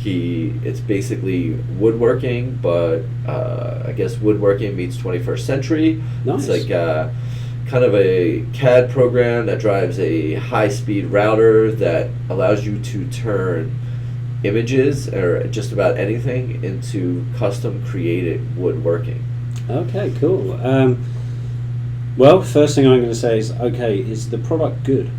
It's basically woodworking, but I guess woodworking meets 21st century. Nice. It's like kind of a CAD program that drives a high-speed router that allows you to turn images or just about anything into custom created woodworking. Okay, cool. Well, first thing I'm going to say is the product good?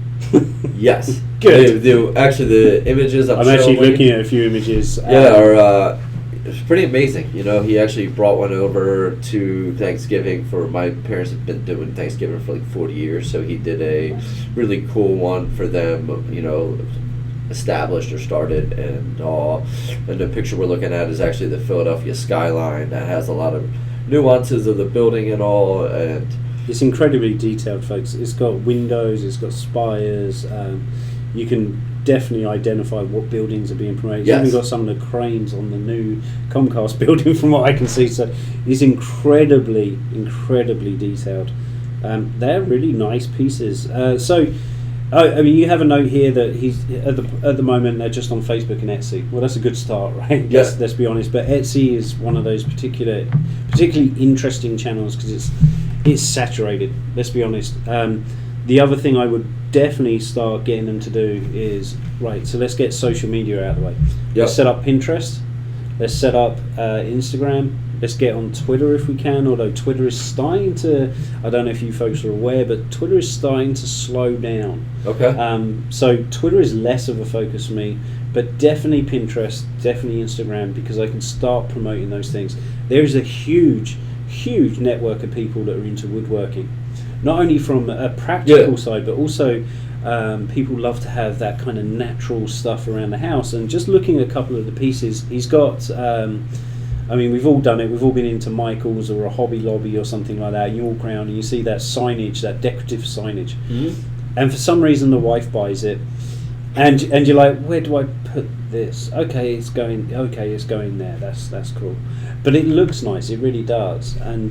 Yes. Good. Actually, the images I'm actually showing, looking at a few images. are it's pretty amazing. He actually brought one over to Thanksgiving for my parents have been doing Thanksgiving for like 40 years, so he did a really cool one for them, established or started and all. And the picture we're looking at is actually the Philadelphia skyline that has a lot of nuances of the building and all, and it's incredibly detailed, folks. It's got windows, it's got spires. You can definitely identify what buildings are being promoted. Yes. It's even got some of the cranes on the new Comcast building from what I can see. So it's incredibly detailed. They're really nice pieces. You have a note here that he's at the moment they're just on Facebook and Etsy. Well, that's a good start, right? Yes. Let's be honest. But Etsy is one of those particularly interesting channels because it's saturated. Let's be honest. The other thing I would definitely start getting them to do is so let's get social media out of the way. Yep. Let's set up Pinterest. Let's set up Instagram. Let's get on Twitter if we can, although Twitter is starting to, I don't know if you folks are aware, but Twitter is starting to slow down. Okay. So Twitter is less of a focus for me, but definitely Pinterest, definitely Instagram, because I can start promoting those things. There is a huge network of people that are into woodworking, not only from a practical side, but also people love to have that kind of natural stuff around the house. And just looking at a couple of the pieces, he's got... we've all done it. We've all been into Michael's or a Hobby Lobby or something like that. You walk around and you see that signage, that decorative signage. Mm-hmm. And for some reason the wife buys it. And you're like, where do I put this? Okay, it's going there. That's cool. But it looks nice. It really does. And,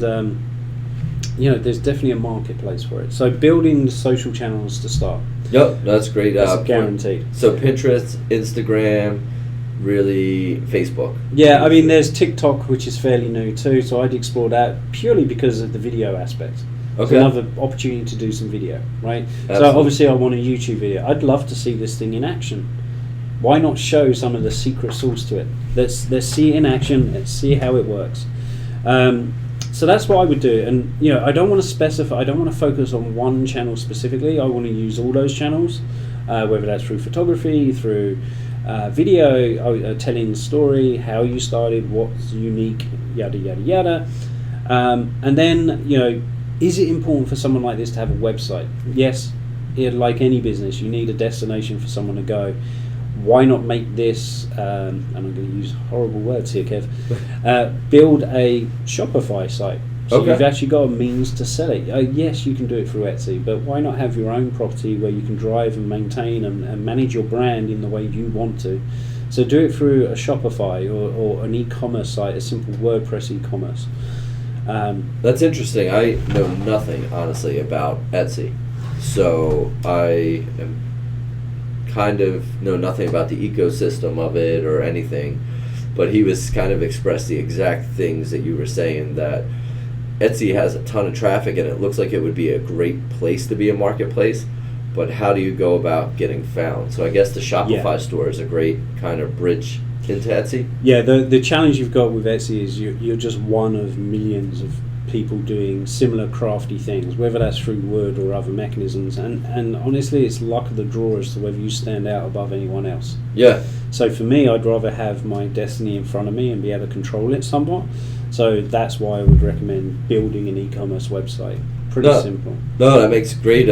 there's definitely a marketplace for it. So building the social channels to start. Yep, that's great. That's guaranteed. So Pinterest, Instagram, really Facebook. Yeah, there's TikTok, which is fairly new too, so I'd explore that purely because of the video aspect. Okay. It's another opportunity to do some video, right? Absolutely. So obviously I want a YouTube video. I'd love to see this thing in action. Why not show some of the secret sauce to it? Let's see it in action, let's see how it works. So that's what I would do. And I don't want to specify, I don't want to focus on one channel specifically. I want to use all those channels, whether that's through photography, through video, telling the story, how you started, what's unique, yada yada yada. And then is it important for someone like this to have a website? Yes, like any business, you need a destination for someone to go. Why not make this, and I'm going to use horrible words here, Kev, build a Shopify site. So you've actually got a means to sell it. Yes, you can do it through Etsy, but why not have your own property where you can drive and maintain and manage your brand in the way you want to? So do it through a Shopify or an e-commerce site, a simple WordPress e-commerce. That's interesting. I know nothing, honestly, about Etsy. So I kind of know nothing about the ecosystem of it or anything. But he was kind of expressed the exact things that you were saying, that Etsy has a ton of traffic and it looks like it would be a great place to be a marketplace, but how do you go about getting found? So I guess the Shopify store is a great kind of bridge into Etsy. Yeah, the challenge you've got with Etsy is you're just one of millions of people doing similar crafty things, whether that's through wood or other mechanisms, and honestly it's luck of the draw as to whether you stand out above anyone else. Yeah. So for me, I'd rather have my destiny in front of me and be able to control it somewhat. So that's why I would recommend building an e-commerce website. Pretty simple. No, that makes great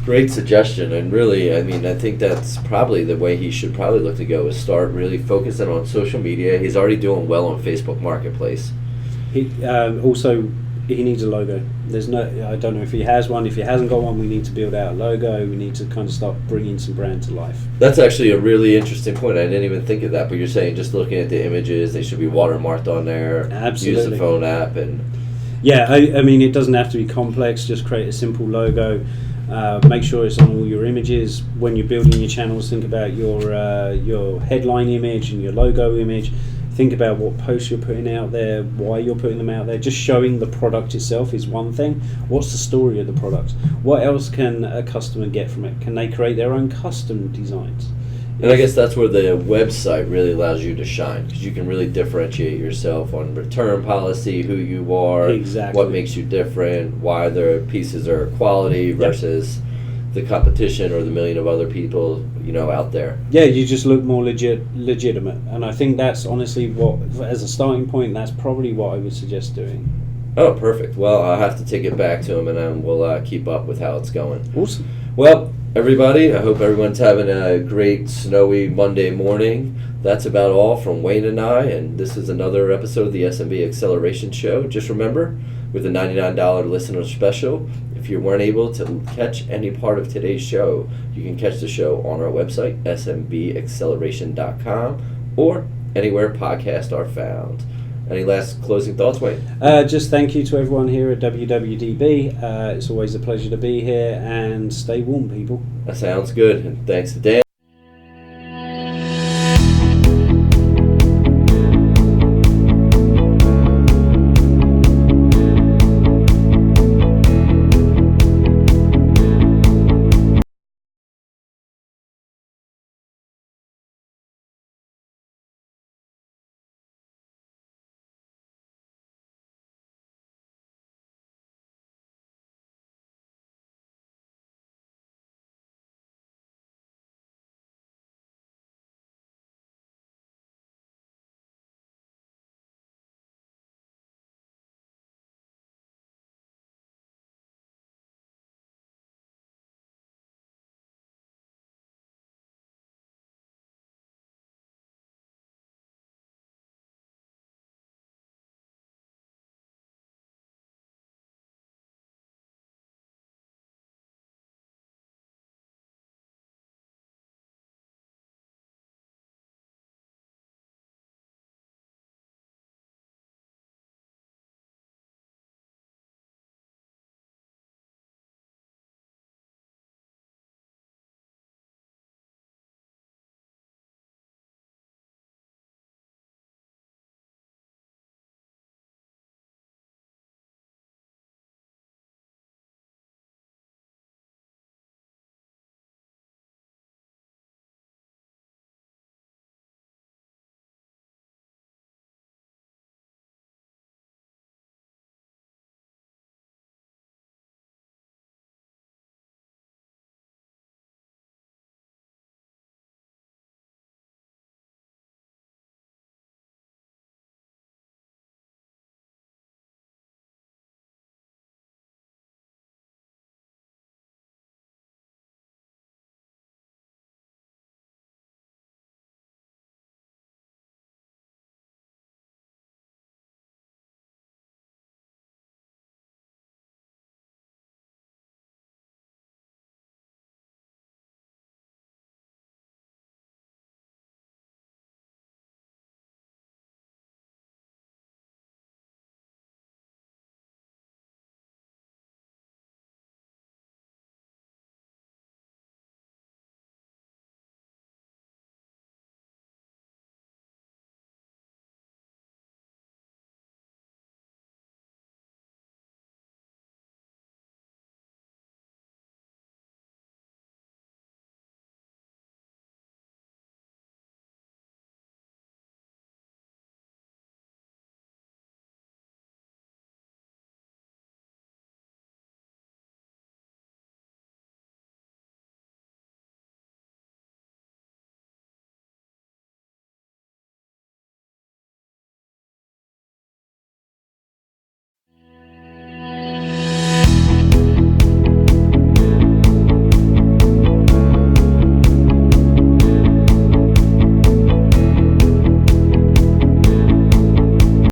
Great suggestion, and really, I mean, I think that's probably the way he should probably look to go, is start really focusing on social media. He's already doing well on Facebook Marketplace. He also he needs a logo. There's no, I don't know if he has one. If he hasn't got one, we need to build out a logo. We need to kind of start bringing some brand to life. That's actually a really interesting point. I didn't even think of that, but you're saying just looking at the images, they should be watermarked on there. Absolutely. Use the phone app and. Yeah, I mean, it doesn't have to be complex. Just create a simple logo. Make sure it's on all your images. When you're building your channels, think about your headline image and your logo image. Think about what posts you're putting out there, why you're putting them out there. Just showing the product itself is one thing. What's the story of the product? What else can a customer get from it? Can they create their own custom designs? And I guess that's where the website really allows you to shine, because you can really differentiate yourself on return policy, who you are, Exactly. what makes you different, why their pieces are quality versus the competition or the million of other people, out there. Yeah, you just look more legitimate. And I think that's honestly what, as a starting point, that's probably what I would suggest doing. Oh, perfect. Well, I'll have to take it back to him, and then we'll keep up with how it's going. Awesome. Well, everybody, I hope everyone's having a great snowy Monday morning. That's about all from Wayne and I, and this is another episode of the SMB Acceleration Show. Just remember, with a $99 listener special, if you weren't able to catch any part of today's show, you can catch the show on our website, smbAcceleration.com, or anywhere podcasts are found. Any last closing thoughts, Wayne? Just thank you to everyone here at WWDB. It's always a pleasure to be here, and stay warm, people. That sounds good, and thanks to Dan.